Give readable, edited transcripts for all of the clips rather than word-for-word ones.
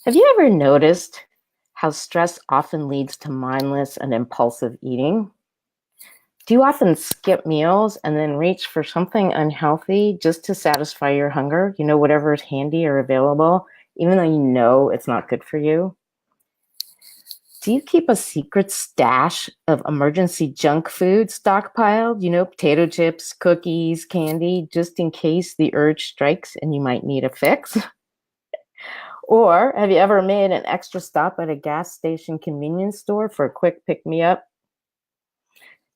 Have you ever noticed how stress often leads to mindless and impulsive eating? Do you often skip meals and then reach for something unhealthy just to satisfy your hunger? Whatever is handy or available, even though you know it's not good for you? Do you keep a secret stash of emergency junk food stockpiled? Potato chips, cookies, candy, just in case the urge strikes and you might need a fix? Or have you ever made an extra stop at a gas station convenience store for a quick pick me up?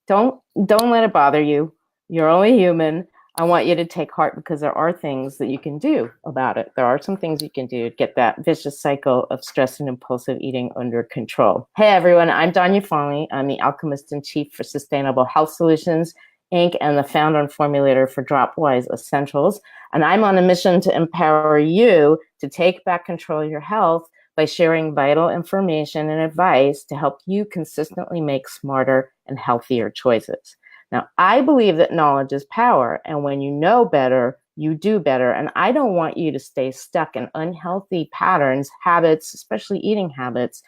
Don't let it bother you. You're only human. I want you to take heart because there are things that you can do about it. There are some things you can do to get that vicious cycle of stress and impulsive eating under control. Hey everyone, I'm Danya Fawley. I'm the Alchemist in Chief for Sustainable Health Solutions, Inc., and the founder and formulator for Dropwise Essentials. And I'm on a mission to empower you to take back control of your health by sharing vital information and advice to help you consistently make smarter and healthier choices. Now, I believe that knowledge is power, and when you know better, you do better. And I don't want you to stay stuck in unhealthy patterns, habits, especially eating habits,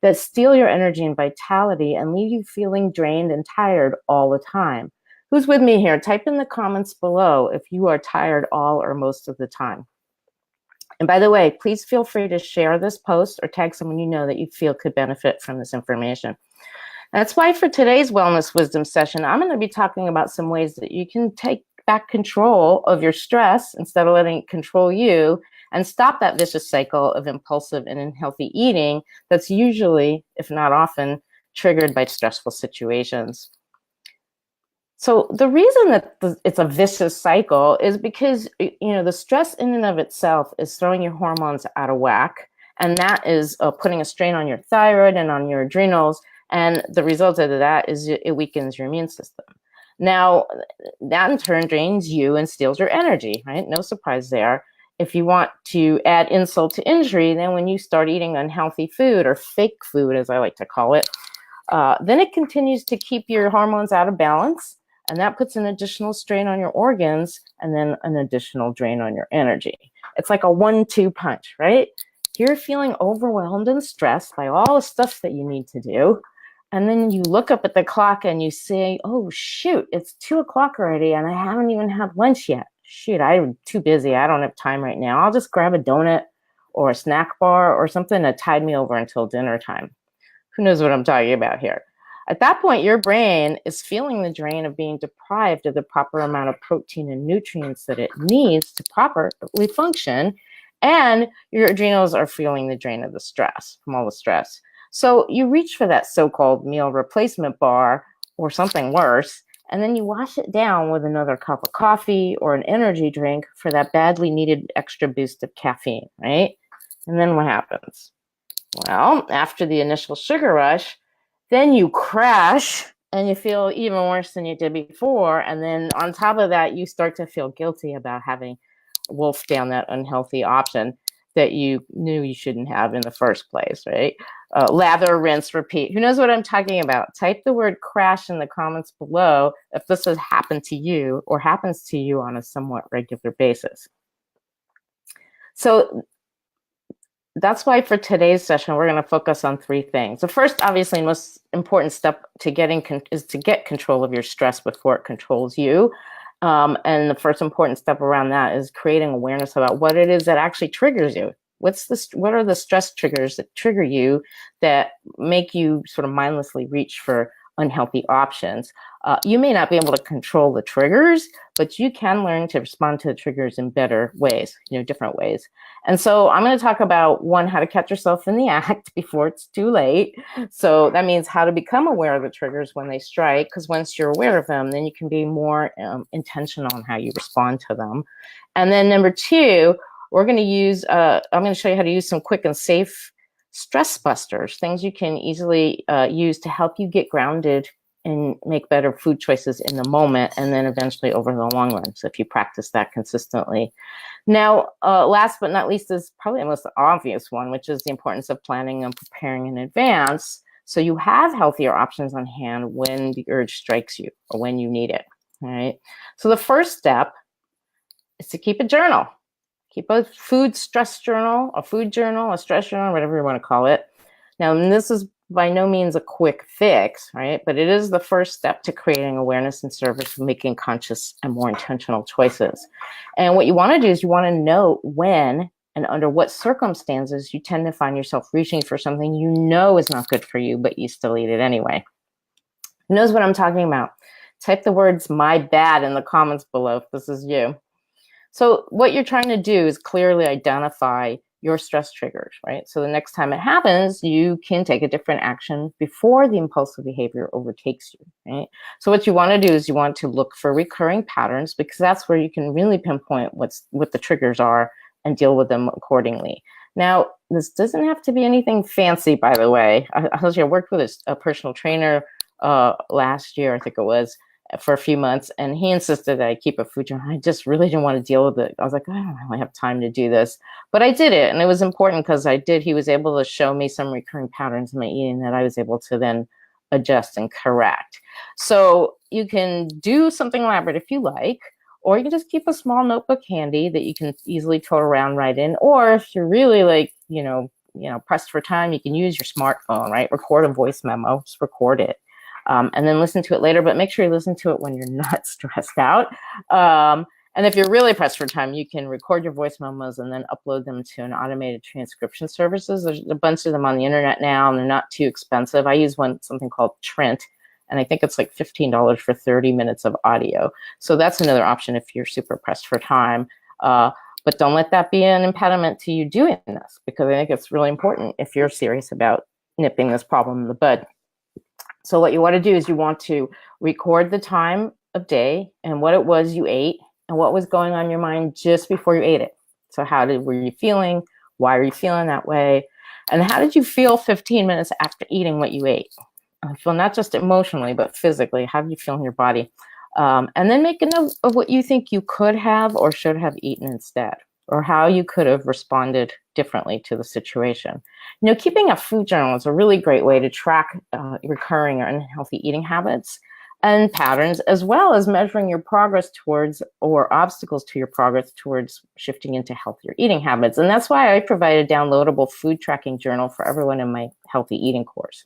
that steal your energy and vitality and leave you feeling drained and tired all the time. Who's with me here? Type in the comments below if you are tired all or most of the time. And by the way, please feel free to share this post or tag someone you know that you feel could benefit from this information. That's why for today's Wellness Wisdom session, I'm going to be talking about some ways that you can take back control of your stress instead of letting it control you and stop that vicious cycle of impulsive and unhealthy eating that's usually, if not often, triggered by stressful situations. So the reason that it's a vicious cycle is because, the stress in and of itself is throwing your hormones out of whack, and that is putting a strain on your thyroid and on your adrenals, and the result of that is it weakens your immune system. Now, that in turn drains you and steals your energy, right? No surprise there. If you want to add insult to injury, then when you start eating unhealthy food, or fake food, as I like to call it, then it continues to keep your hormones out of balance, and that puts an additional strain on your organs and then an additional drain on your energy. It's like a 1-2 punch, right? You're feeling overwhelmed and stressed by all the stuff that you need to do. And then you look up at the clock and you say, oh, shoot, it's 2 o'clock already and I haven't even had lunch yet. Shoot, I'm too busy. I don't have time right now. I'll just grab a donut or a snack bar or something to tide me over until dinner time. Who knows what I'm talking about here? At that point, your brain is feeling the drain of being deprived of the proper amount of protein and nutrients that it needs to properly function. And your adrenals are feeling the drain of the stress, from all the stress. So you reach for that so-called meal replacement bar or something worse, and then you wash it down with another cup of coffee or an energy drink for that badly needed extra boost of caffeine, right? And then what happens? Well, after the initial sugar rush, then you crash and you feel even worse than you did before. And then on top of that, you start to feel guilty about having wolfed down that unhealthy option that you knew you shouldn't have in the first place, right? Lather, rinse, repeat. Who knows what I'm talking about? Type the word crash in the comments below if this has happened to you or happens to you on a somewhat regular basis. So that's why for today's session, we're going to focus on 3 things. The first, obviously, most important step to is to get control of your stress before it controls you. And the first important step around that is creating awareness about what it is that actually triggers you. What are the stress triggers that trigger you that make you sort of mindlessly reach for unhealthy options? You may not be able to control the triggers, but you can learn to respond to the triggers in better ways, different ways. And so I'm going to talk about, 1, how to catch yourself in the act before it's too late. So that means how to become aware of the triggers when they strike, because once you're aware of them, then you can be more intentional on how you respond to them. And then number 2, we're going to use, I'm going to show you how to use some quick and safe stress busters, things you can easily use to help you get grounded and make better food choices in the moment, and then eventually over the long run. So if you practice that consistently. Now, last but not least is probably the most obvious one, which is the importance of planning and preparing in advance so you have healthier options on hand when the urge strikes you or when you need it. All right. So the first step is to keep a journal. Keep a food stress journal, a food journal, a stress journal, whatever you want to call it. Now, this is by no means a quick fix, right? But it is the first step to creating awareness and service, making conscious and more intentional choices. And what you want to do is you want to know when and under what circumstances you tend to find yourself reaching for something you know is not good for you, but you still eat it anyway. Who knows what I'm talking about? Type the words "my bad" in the comments below if this is you. So what you're trying to do is clearly identify your stress triggers, right? So the next time it happens, you can take a different action before the impulsive behavior overtakes you, right? So what you want to do is you want to look for recurring patterns, because that's where you can really pinpoint what the triggers are and deal with them accordingly. Now, this doesn't have to be anything fancy, by the way. I worked with a personal trainer last year, I think it was, for a few months, and he insisted that I keep a food journal. I just really didn't want to deal with it. I was like, I don't really have time to do this, but I did it, and it was important because he was able to show me some recurring patterns in my eating that I was able to then adjust and correct. So you can do something elaborate if you like, or you can just keep a small notebook handy that you can easily tote around, write in, or if you're really like, pressed for time, you can use your smartphone, right? Record a voice memo, just record it. And then listen to it later, but make sure you listen to it when you're not stressed out. And if you're really pressed for time, you can record your voice memos and then upload them to an automated transcription services. There's a bunch of them on the internet now, and they're not too expensive. I use something called Trent, and I think it's like $15 for 30 minutes of audio. So that's another option if you're super pressed for time. But don't let that be an impediment to you doing this, because I think it's really important if you're serious about nipping this problem in the bud. So what you want to do is you want to record the time of day and what it was you ate and what was going on in your mind just before you ate it. So were you feeling? Why are you feeling that way? And how did you feel 15 minutes after eating what you ate? I feel not just emotionally, but physically. How do you feel in your body? And then make a note of what you think you could have or should have eaten instead, or how you could have responded differently to the situation. Keeping a food journal is a really great way to track recurring or unhealthy eating habits and patterns, as well as measuring your progress towards, or obstacles to your progress towards, shifting into healthier eating habits. And that's why I provide a downloadable food tracking journal for everyone in my healthy eating course.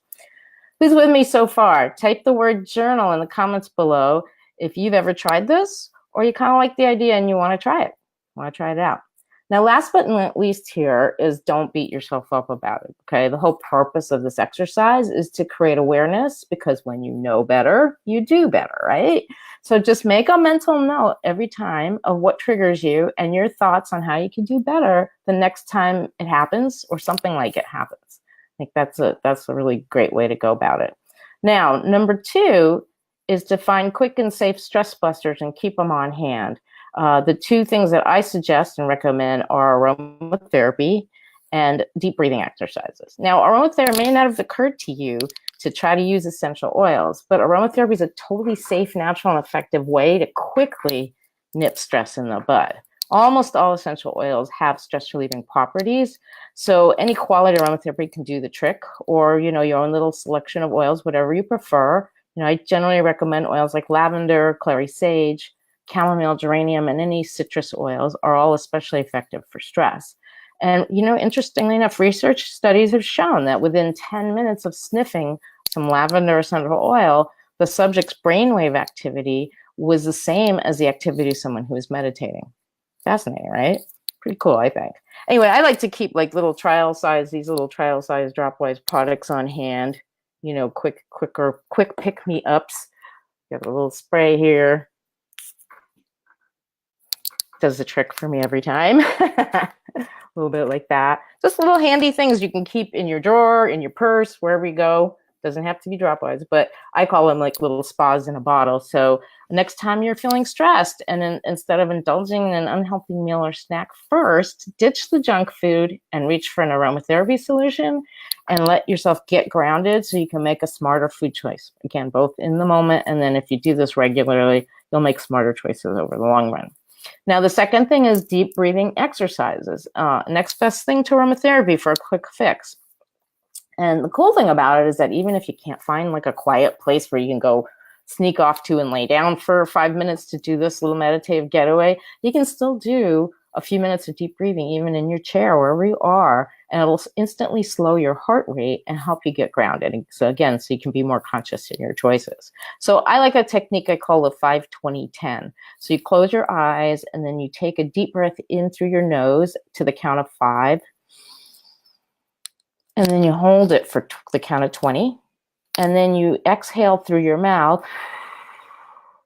Who's with me so far? Type the word journal in the comments below if you've ever tried this, or you kind of like the idea and you want to try it out. Now, last but not least here is don't beat yourself up about it, okay? The whole purpose of this exercise is to create awareness, because when you know better, you do better, right? So just make a mental note every time of what triggers you and your thoughts on how you can do better the next time it happens or something like it happens. I think that's a really great way to go about it. Now, number 2 is to find quick and safe stress busters and keep them on hand. The 2 things that I suggest and recommend are aromatherapy and deep breathing exercises. Now, aromatherapy may not have occurred to you to try to use essential oils, but aromatherapy is a totally safe, natural, and effective way to quickly nip stress in the bud. Almost all essential oils have stress-relieving properties, so any quality aromatherapy can do the trick, or your own little selection of oils, whatever you prefer. I generally recommend oils like lavender, clary sage, chamomile, geranium, and any citrus oils are all especially effective for stress. And, interestingly enough, research studies have shown that within 10 minutes of sniffing some lavender essential oil, the subject's brainwave activity was the same as the activity of someone who was meditating. Fascinating, right? Pretty cool, I think. Anyway, I like to keep these little trial size Dropwise products on hand, quick pick-me-ups. Got a little spray here. Does the trick for me every time. A little bit like that. Just little handy things you can keep in your drawer, in your purse, wherever you go. Doesn't have to be Dropwise, but I call them like little spas in a bottle. So next time you're feeling stressed, and instead of indulging in an unhealthy meal or snack first, ditch the junk food and reach for an aromatherapy solution and let yourself get grounded so you can make a smarter food choice. Again, both in the moment, and then if you do this regularly, you'll make smarter choices over the long run. Now, the second thing is deep breathing exercises. Next best thing to aromatherapy for a quick fix. And the cool thing about it is that even if you can't find a quiet place where you can go sneak off to and lay down for 5 minutes to do this little meditative getaway, you can still do a few minutes of deep breathing, even in your chair, wherever you are, and it'll instantly slow your heart rate and help you get grounded. And so again, so you can be more conscious in your choices. So I like a technique I call the 5-20-10. So you close your eyes and then you take a deep breath in through your nose to the count of 5. And then you hold it for the count of 20. And then you exhale through your mouth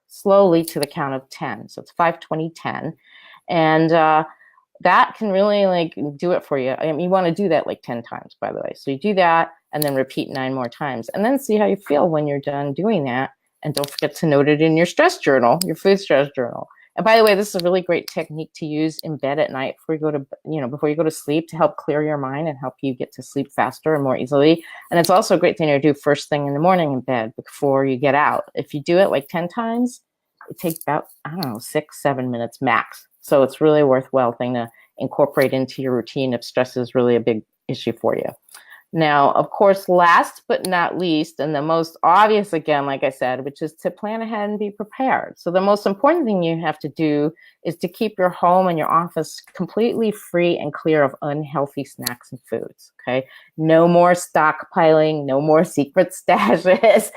slowly to the count of 10. So it's 5-20-10. And that can really like do it for you. I mean, you want to do that like 10 times, by the way. So you do that and then repeat 9 more times. And then see how you feel when you're done doing that. And don't forget to note it in your stress journal, your food stress journal. And by the way, this is a really great technique to use in bed at night before you go to sleep, to help clear your mind and help you get to sleep faster and more easily. And it's also a great thing to do first thing in the morning in bed before you get out. If you do it like 10 times, it takes about, 6-7 minutes max. So it's really a worthwhile thing to incorporate into your routine if stress is really a big issue for you. Now, of course, last but not least, and the most obvious, again, like I said, which is to plan ahead and be prepared. So the most important thing you have to do is to keep your home and your office completely free and clear of unhealthy snacks and foods, okay? No more stockpiling, no more secret stashes.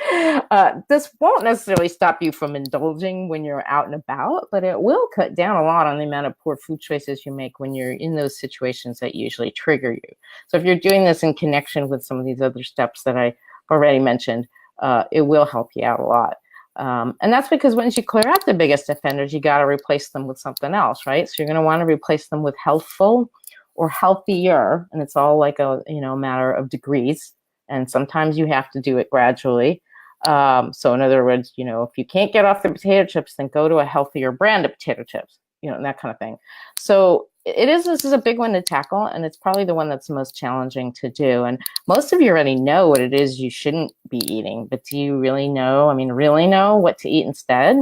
This won't necessarily stop you from indulging when you're out and about, but it will cut down a lot on the amount of poor food choices you make when you're in those situations that usually trigger you. So if you're doing this in connection with some of these other steps that I already mentioned, it will help you out a lot. And that's because once you clear out the biggest offenders, you got to replace them with something else, right? So you're going to want to replace them with healthful or healthier, and it's all like a matter of degrees. And sometimes you have to do it gradually. So in other words, if you can't get off the potato chips, then go to a healthier brand of potato chips, and that kind of thing. So this is a big one to tackle, and it's probably the one that's the most challenging to do. And most of you already know what it is you shouldn't be eating, but do you really know what to eat instead?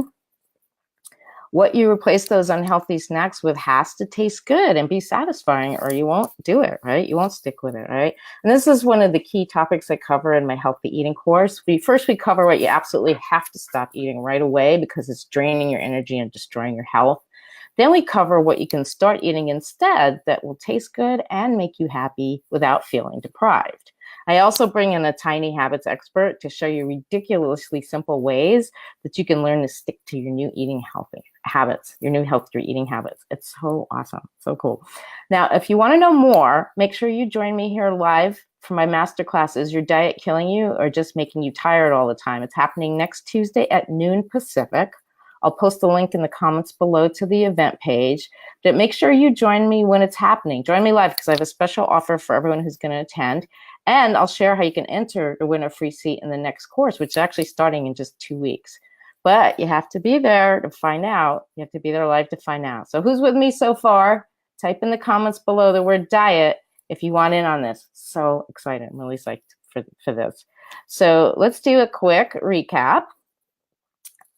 What you replace those unhealthy snacks with has to taste good and be satisfying, or you won't do it, right? You won't stick with it, right? And this is one of the key topics I cover in my healthy eating course. We cover what you absolutely have to stop eating right away because it's draining your energy and destroying your health. Then we cover what you can start eating instead that will taste good and make you happy without feeling deprived. I also bring in a tiny habits expert to show you ridiculously simple ways that you can learn to stick to your new healthier eating habits. It's so awesome, so cool. Now, if you want to know more, make sure you join me here live for my masterclass, Is Your Diet Killing You or Just Making You Tired All the Time? It's happening next Tuesday at noon Pacific. I'll post a link in the comments below to the event page. But make sure you join me when it's happening. Join me live because I have a special offer for everyone who's going to attend. And I'll share how you can enter to win a free seat in the next course, which is actually starting in just 2 weeks. But you have to be there to find out. You have to be there live to find out. So who's with me so far? Type in the comments below the word diet if you want in on this. So excited. I'm really psyched for this. So let's do a quick recap.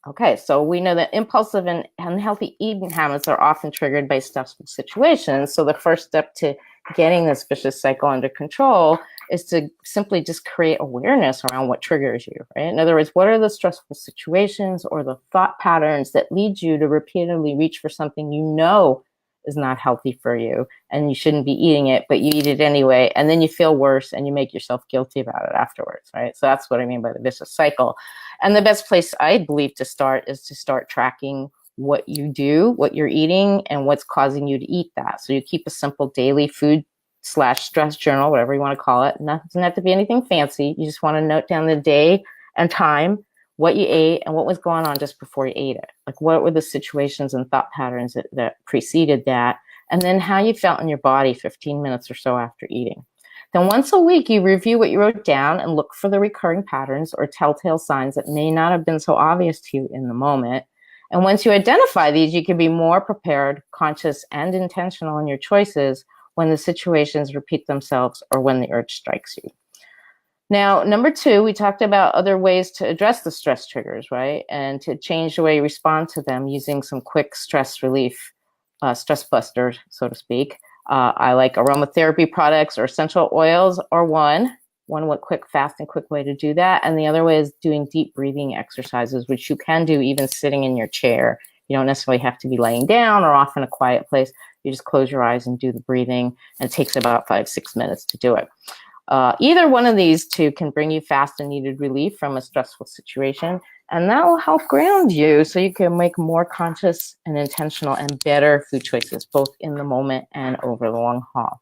Okay, so we know that impulsive and unhealthy eating habits are often triggered by stressful situations. So the first step to getting this vicious cycle under control is to simply just create awareness around what triggers you, right? In other words, what are the stressful situations or the thought patterns that lead you to repeatedly reach for something you know is not healthy for you and you shouldn't be eating it, but you eat it anyway, and then you feel worse and you make yourself guilty about it afterwards, right? So that's what I mean by the vicious cycle. And the best place I believe to start is to start tracking what you do, what you're eating, and what's causing you to eat that. So you keep a simple daily food/stress journal, whatever you want to call it. It doesn't have to be anything fancy. You just want to note down the day and time, what you ate, and what was going on just before you ate it. Like what were the situations and thought patterns that preceded that, and then how you felt in your body 15 minutes or so after eating. Then once a week, you review what you wrote down and look for the recurring patterns or telltale signs that may not have been so obvious to you in the moment. And once you identify these, you can be more prepared, conscious, and intentional in your choices when the situations repeat themselves or when the urge strikes you. Now, number 2, we talked about other ways to address the stress triggers, right? And to change the way you respond to them using some quick stress relief, stress busters, so to speak. I like aromatherapy products or essential oils are one quick, fast, and quick way to do that. And the other way is doing deep breathing exercises, which you can do even sitting in your chair. You don't necessarily have to be laying down or off in a quiet place. You just close your eyes and do the breathing, and it takes about 5-6 minutes to do it. Either one of these two can bring you fast and needed relief from a stressful situation, and that will help ground you so you can make more conscious and intentional and better food choices, both in the moment and over the long haul.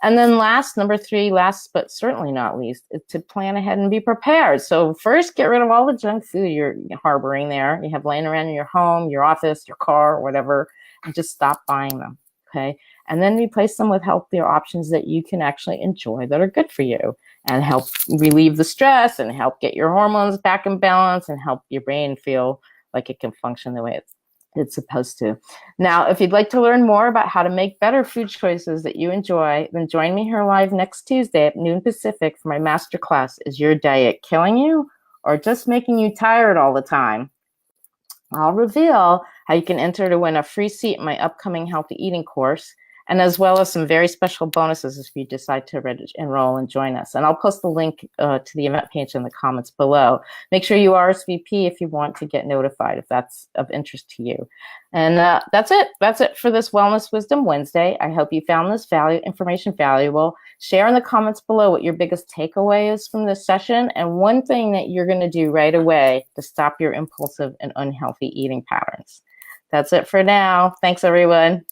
And then number 3, last but certainly not least, is to plan ahead and be prepared. So first, get rid of all the junk food you're harboring there. You have laying around in your home, your office, your car, or whatever, and just stop buying them, okay? And then replace them with healthier options that you can actually enjoy that are good for you and help relieve the stress and help get your hormones back in balance and help your brain feel like it can function the way it's supposed to. Now, if you'd like to learn more about how to make better food choices that you enjoy, then join me here live next Tuesday at noon Pacific for my masterclass, Is Your Diet Killing You or Just Making You Tired All the Time? I'll reveal how you can enter to win a free seat in my upcoming healthy eating course, and as well as some very special bonuses if you decide to enroll and join us. And I'll post the link to the event page in the comments below. Make sure you RSVP if you want to get notified, if that's of interest to you. And that's it. That's it for this Wellness Wisdom Wednesday. I hope you found this information valuable. Share in the comments below what your biggest takeaway is from this session and one thing that you're going to do right away to stop your impulsive and unhealthy eating patterns. That's it for now. Thanks, everyone.